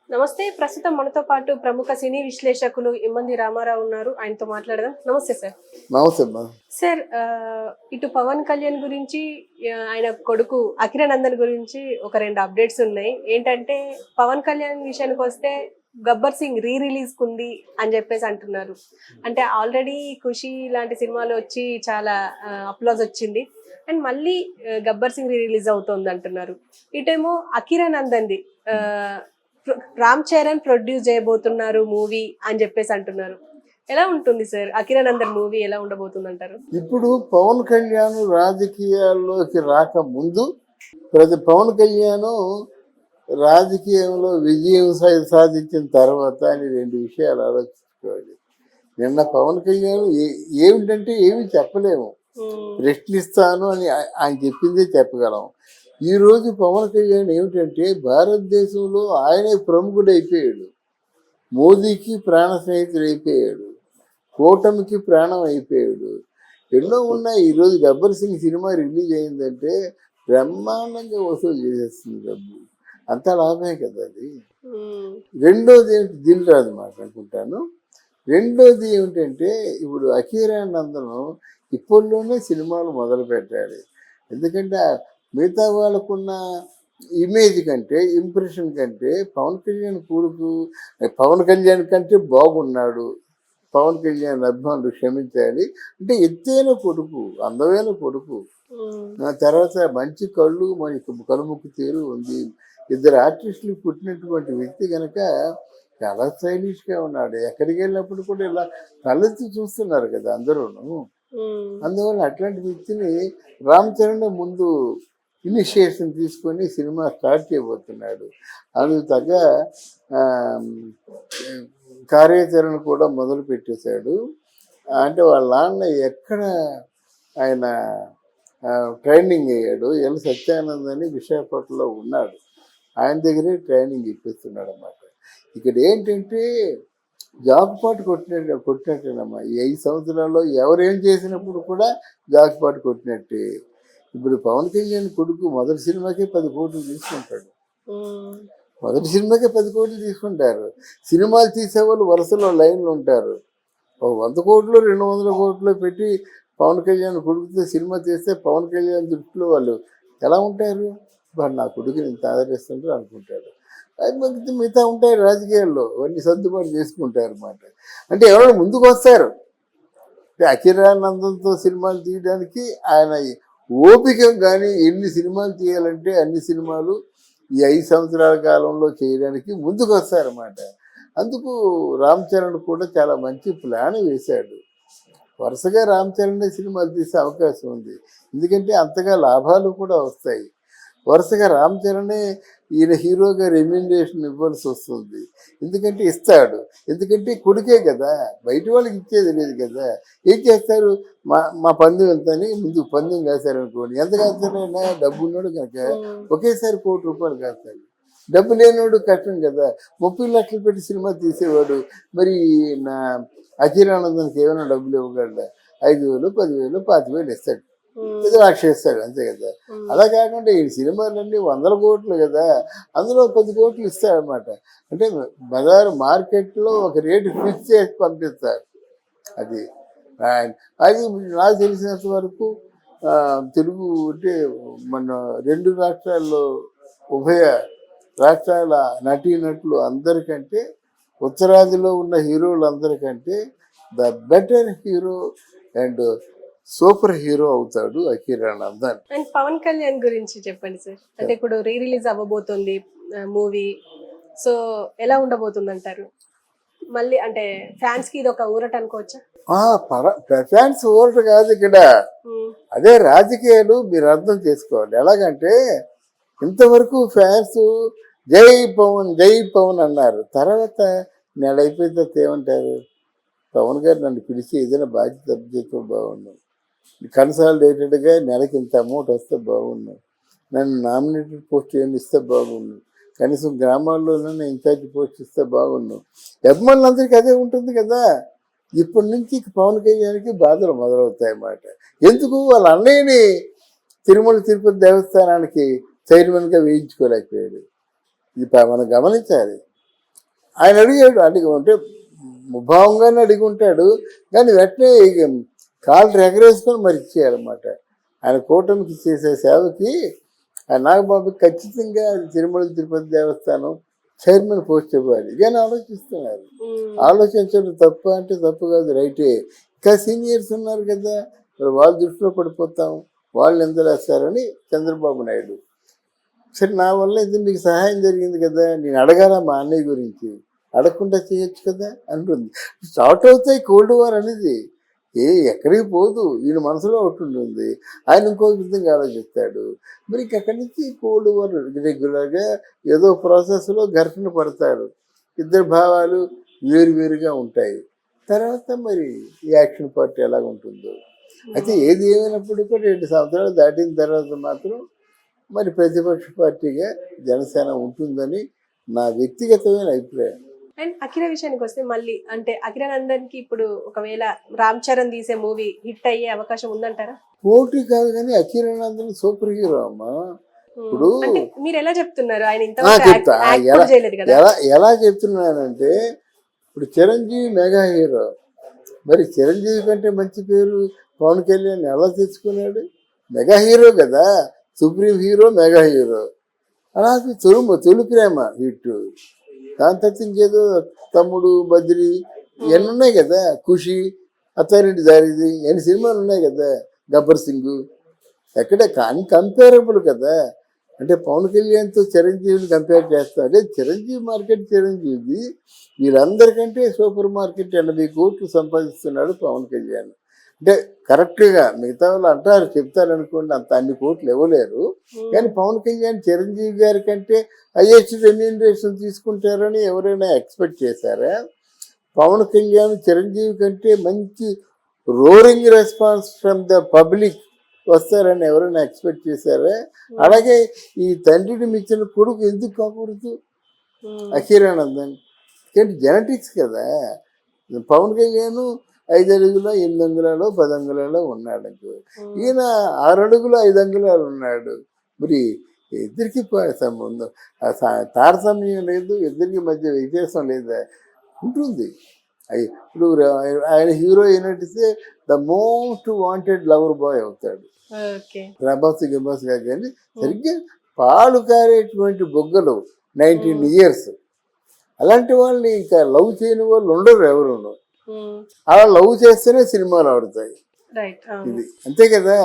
నమస్తే. ప్రస్తుతం మనతో పాటు ప్రముఖ సినీ విశ్లేషకులు ఇమ్మంది రామారావు ఉన్నారు. ఆయనతో మాట్లాడదాం. నమస్తే సార్. నమస్తే అమ్మా. సార్, ఇటు పవన్ కళ్యాణ్ గురించి, ఆయన కొడుకు అఖిరానందన్ గురించి ఒక 2 అప్డేట్స్ ఉన్నాయి. ఏంటంటే పవన్ కళ్యాణ్ విషయానికి వస్తే గబ్బర్ సింగ్ రిలీజ్ కుంది అని చెప్పేసి అంటున్నారు. అంటే ఆల్రెడీ ఖుషి లాంటి సినిమాలు వచ్చి చాలా అప్లాజ్ వచ్చింది. అండ్ మళ్ళీ గబ్బర్ సింగ్ రిలీజ్ అవుతోంది అంటున్నారు. ఇటేమో అఖిరానందన్ది రామ్ చరణ్ ప్రొడ్యూస్ చేయబోతున్నారు మూవీ అని చెప్పేసి అంటున్నారు. ఎలా ఉంటుంది సార్ అఖిరానందన్ మూవీ ఎలా ఉండబోతుంది అంటారు? ఇప్పుడు పవన్ కళ్యాణ్ రాజకీయాల్లోకి రాకముందు పవన్ కళ్యాణ్ రాజకీయంలో విజయం సాధించిన తర్వాత అని 2 విషయాలు ఆలోచించుకోవాలి. నిన్న పవన్ కళ్యాణ్ ఏమిటంటే ఏమి చెప్పలేము, ప్రశ్నిస్తాను అని ఆయన చెప్పిందే చెప్పగలం. ఈరోజు పవన్ కళ్యాణ్ ఏమిటంటే భారతదేశంలో ఆయనే ప్రముఖుడు అయిపోయాడు, మోదీకి ప్రాణ స్నేహితుడు అయిపోయాడు, కూటమికి ప్రాణం అయిపోయాడు. ఎన్నో ఉన్నాయి. ఈరోజు గబ్బర్ సింగ్ సినిమా రిలీజ్ అయిందంటే బ్రహ్మాండంగా వసూలు చేసేస్తుంది డబ్బు, అంత లాభమే కదా అది. రెండోది ఏమిటి, దిల్ రాజు మాట అనుకుంటాను. రెండోది ఏమిటంటే ఇప్పుడు అఖిరానందన్ ఇప్పట్లోనే సినిమాలు మొదలు పెట్టాలి. ఎందుకంటే మిగతా వాళ్ళకున్న ఇమేజ్ కంటే, ఇంప్రెషన్ కంటే పవన్ కళ్యాణ్ కొడుకు పవన్ కళ్యాణ్ కంటే బాగున్నాడు. పవన్ కళ్యాణ్ అభిమానులు క్షమించాలి, అంటే ఎత్తైన కొడుకు, అందమైన కొడుకు, తర్వాత మంచి కళ్ళు, మనకి కనుముక్కు తీరు ఉంది. 2 ఆర్టిస్టులు పుట్టినటువంటి వ్యక్తి కనుక చాలా స్టైలిష్గా ఉన్నాడు. ఎక్కడికి వెళ్ళినప్పుడు కూడా ఇలా తలెత్తి చూస్తున్నారు కదా అందరూను. అందువల్ల అట్లాంటి వ్యక్తిని రామ్ చరణ్ ముందు ఇనిషియేషన్ తీసుకొని సినిమా స్టార్ట్ చేయబోతున్నాడు. అందుకు తగ్గ కార్యాచరణ కూడా మొదలు పెట్టేశాడు. అంటే వాళ్ళ నాన్న ఎక్కడ ఆయన ట్రైనింగ్ అయ్యాడు, ఎల్ సత్యానంద్ అని విశాఖపట్నంలో ఉన్నాడు, ఆయన దగ్గరే ట్రైనింగ్ ఇప్పిస్తున్నాడు అన్నమాట. ఇక్కడ ఏంటంటే జాక్పాట్ కొట్టినట్టేనమ్మా. ఈ 5 సంవత్సరాల్లో ఎవరేం చేసినప్పుడు కూడా జాక్పాట్ కొట్టినట్టే. ఇప్పుడు పవన్ కళ్యాణ్ కొడుకు మొదటి సినిమాకే 10 కోట్లు తీసుకుంటాడు. మొదటి సినిమాకే 10 కోట్లు తీసుకుంటారు. సినిమాలు తీసేవాళ్ళు వరుసలో లైన్లు ఉంటారు. 100 కోట్లు 200 కోట్లు పెట్టి పవన్ కళ్యాణ్ కొడుకుతో సినిమా తీస్తే పవన్ కళ్యాణ్ దృష్టిలో వాళ్ళు ఎలా ఉంటారు? వాడు నా కొడుకుని ఇంత ఆదరిస్తుంటారు అనుకుంటారు. అది మిగతా ఉంటాయి రాజకీయాల్లో, అవన్నీ సర్దుబాటు చేసుకుంటారు అన్నమాట. అంటే ఎవరైనా ముందుకు వస్తారు. అఖిరానందంతో సినిమాలు తీయడానికి ఆయన ఓపిక, కానీ ఎన్ని సినిమాలు తీయాలంటే అన్ని సినిమాలు ఈ 5 సంవత్సరాల కాలంలో చేయడానికి ముందుకు వస్తారన్నమాట. అందుకు రామ్ చరణ్ కూడా చాలా మంచి ప్లాన్ వేశాడు. వరుసగా రామ్ చరణ్ సినిమాలు తీసే అవకాశం ఉంది, ఎందుకంటే అంతగా లాభాలు కూడా వస్తాయి. వరుసగా రామ్ చరణే ఈయన హీరోగా రెమ్యునరేషన్ ఇవ్వాల్సి వస్తుంది, ఎందుకంటే ఇస్తాడు, ఎందుకంటే కొడుకే కదా, బయట వాళ్ళకి ఇచ్చేది లేదు కదా. ఏం చేస్తారు, మా పందెం ఎంత అని ముందు పందెం కాశారనుకోండి, ఎంత కాస్తారైనా డబ్బు ఉన్నాడు కనుక ఒకేసారి ₹1,00,00,000 కాస్తాడు. డబ్బు లేనివాడు కష్టం కదా. 30 లక్షలు పెట్టి సినిమా తీసేవాడు మరి నా అఖిరానందన్కి ఏమైనా డబ్బులు ఇవ్వగలడా? 5,000, 10,000, 25,000 ఇస్తాడు, ఏదో ఇస్తాడు, అంతే కదా. అలా కాకుండా ఈ సినిమాలన్నీ 100 కోట్లు కదా, అందులో 10 కోట్లు ఇస్తాడనమాట. అంటే బజారు మార్కెట్లో ఒక రేటు ఫిక్స్ చేసి పంపిస్తారు. అది నాకు తెలిసినంత వరకు తెలుగు అంటే మన 2 రాష్ట్రాల్లో, ఉభయ రాష్ట్రాల నటీనటులు అందరికంటే, ఉత్తరాదిలో ఉన్న హీరోలందరికంటే the better hero and super hero అవుతాడు అఖిరానందన్. అండ్ పవన్ కళ్యాణ్ గురించి చెప్పండి సార్. అంటే ఇప్పుడు రిలీజ్ అవ్వబోతుంది మూవీ, సో ఎలా ఉండబోతుంది అంటారు? మళ్ళీ అంటే ఫ్యాన్స్ కి ఇది ఒక ఊరట అనుకోవచ్చా? ఫ్యాన్స్ ఊరట కాదు ఇక్కడ, అదే రాజకీయాలు మీరు అర్థం చేసుకోవాలి. ఎలాగంటే ఇంతవరకు ఫ్యాన్స్ జై పవన్ జై పవన్ అన్నారు, తర్వాత నెల అయిపోయిన తర్వాత ఏమంటారు, పవన్ గారు నన్ను పిలిచి ఏదైనా బాధ్యత అప్పచెప్తే బాగున్నాను, కన్సాలిడేటెడ్గా నెలకి ఇంత అమౌంట్ వస్తే బాగున్నాను, నన్ను నామినేటెడ్ పోస్ట్ ఏమి ఇస్తే బాగున్నాను, కనీసం గ్రామాల్లోనే ఇన్ఛార్జ్ పోస్ట్ ఇస్తే బాగున్నాను. అభిమానులందరికీ అదే ఉంటుంది కదా. ఇప్పటి నుంచి పవన్ కళ్యాణ్కి బాధలు మొదలవుతాయి అన్నమాట. ఎందుకు, వాళ్ళ అన్నయ్యని తిరుమల తిరుపతి దేవస్థానానికి చైర్మన్గా వేయించుకోలేకపోయాడు. ఇది మనం గమనించాలి. ఆయన అడిగి అంటే ముభావంగానే అడిగి ఉంటాడు, కానీ వెంటనే కాళ్ళు ఎగరేసుకొని మరి ఇచ్చేయాలన్నమాట. ఆయన కూటమికి చేసే సేవకి ఆ నాగబాబుకి ఖచ్చితంగా తిరుమల తిరుపతి దేవస్థానం చైర్మన్ పోస్ట్ ఇవ్వాలి ఇదని ఆలోచిస్తున్నారు. ఆలోచించడం తప్పు అంటే తప్పు కాదు, రైటే. ఇంకా సీనియర్స్ ఉన్నారు కదా, మరి వాళ్ళ దృష్టిలో పడిపోతాం, వాళ్ళు ఎంతలేస్తారని చంద్రబాబు నాయుడు. సరే నా వల్ల ఇది మీకు సహాయం జరిగింది కదా, నేను అడగాల మా అన్నయ్య గురించి, అడగకుండా చేయొచ్చు కదా అంటుంది. స్టార్ట్ అవుతాయి కోల్డ్ వార్ అనేది, ఎక్కడికి పోదు. ఈయన మనసులో ఒకటి ఉంటుంది, ఆయన ఇంకో విధంగా ఆలోచిస్తాడు. మరి అక్కడి నుంచి కోల్డ్ వార్ రెగ్యులర్గా ఏదో ప్రాసెస్లో ఘర్షణ పడతారు, ఇద్దరు భావాలు వేరువేరుగా ఉంటాయి. తర్వాత మరి ఈ యాక్షన్ పార్టీ ఎలాగ ఉంటుందో. అయితే ఏది ఏమైనప్పటికీ కూడా 2 సంవత్సరాలు దాటిన తర్వాత మాత్రం మరి ప్రతిపక్ష పార్టీగా జనసేన ఉంటుందని నా వ్యక్తిగతమైన అభిప్రాయం. అండ్ అఖిల విషయానికి వస్తే మళ్ళీ అంటే అఖిలానందన్కి ఇప్పుడు ఒకవేళ రామ్ చరణ్ తీసే మూవీ హిట్ అయ్యే అవకాశం ఉందంటారా? పోటీ కాదు కానీ అఖిలానందన్ సూపర్ హీరో అమ్మా. ఇప్పుడు అంటే మీరు ఎలా చెప్తున్నారు, ఆయన చెప్తా ఇంతవరకు యాక్ట్ చేయలేదు కదా? ఎలా చెప్తున్నానంటే, ఇప్పుడు చిరంజీవి మెగా హీరో, మరి చిరంజీవి కంటే మంచి పేరు పవన్ కళ్యాణ్ ఎలా తెచ్చుకున్నాడు? మెగా హీరో కదా, సుప్రీం హీరో మెగా హీరో. అలాగే తొలి ప్రేమ హిట్, దాని తర్వాత ఇంకేదో తమ్ముడు, బద్రి, ఇవన్నీ ఉన్నాయి కదా, ఖుషి, అత్తారింటి దారిది, ఎన్ని సినిమాలు ఉన్నాయి కదా, గబ్బర్ సింగ్. ఎక్కడ కంపేరబుల్ కదా. అంటే పవన్ కళ్యాణ్తో చిరంజీవిని కంపేర్ చేస్తా అంటే చిరంజీవి మార్కెట్ చిరంజీవి, వీళ్ళందరికంటే సూపర్ మార్కెట్ 80 కోట్లు సంపాదిస్తున్నాడు పవన్ కళ్యాణ్. అంటే కరెక్ట్గా మిగతా వాళ్ళు అంటారు, చెప్తారనుకోండి, అంత అన్ని కోట్లు ఇవ్వలేరు, కానీ పవన్ కళ్యాణ్ చిరంజీవి గారి కంటే హైయెస్ట్ రెమ్యూనరేషన్ తీసుకుంటారని ఎవరైనా ఎక్స్పెక్ట్ చేశారా? పవన్ కళ్యాణ్ చిరంజీవి కంటే మంచి roaring response from the public వస్తారని ఎవరైనా ఎక్స్పెక్ట్ చేశారా? అలాగే ఈ తండ్రిని మించిన కొడుకు ఎందుకు కాకూడదు అఖిలానందన్? ఎందుకంటే జెనెటిక్స్ కదా. పవన్ కళ్యాణ్ 5 అడుగులో 8 అంగుళాలు 10 అంగుళాలు ఉన్నాడు, ఈయన 6 అడుగులు 5 అంగుళాలు ఉన్నాడు. మరి ఇద్దరికి సంబంధం తారతమ్యం లేదు, ఇద్దరికి మధ్య వ్యత్యాసం లేదా? ఉంటుంది. ఇప్పుడు ఆయన హీరో అయినట్టే the most wanted lover boy అవుతాడు. ప్రభాస్ గిబాస్ గా, కానీ సరిగ్గా పాలు కారేటువంటి బొగ్గలు 19 years, అలాంటి వాళ్ళని ఇంకా లవ్ చేయని వాళ్ళు ఉండరు ఎవరు. అలా లవ్ చేస్తేనే సినిమాలు ఆడుతాయి, ఇది అంతే కదా.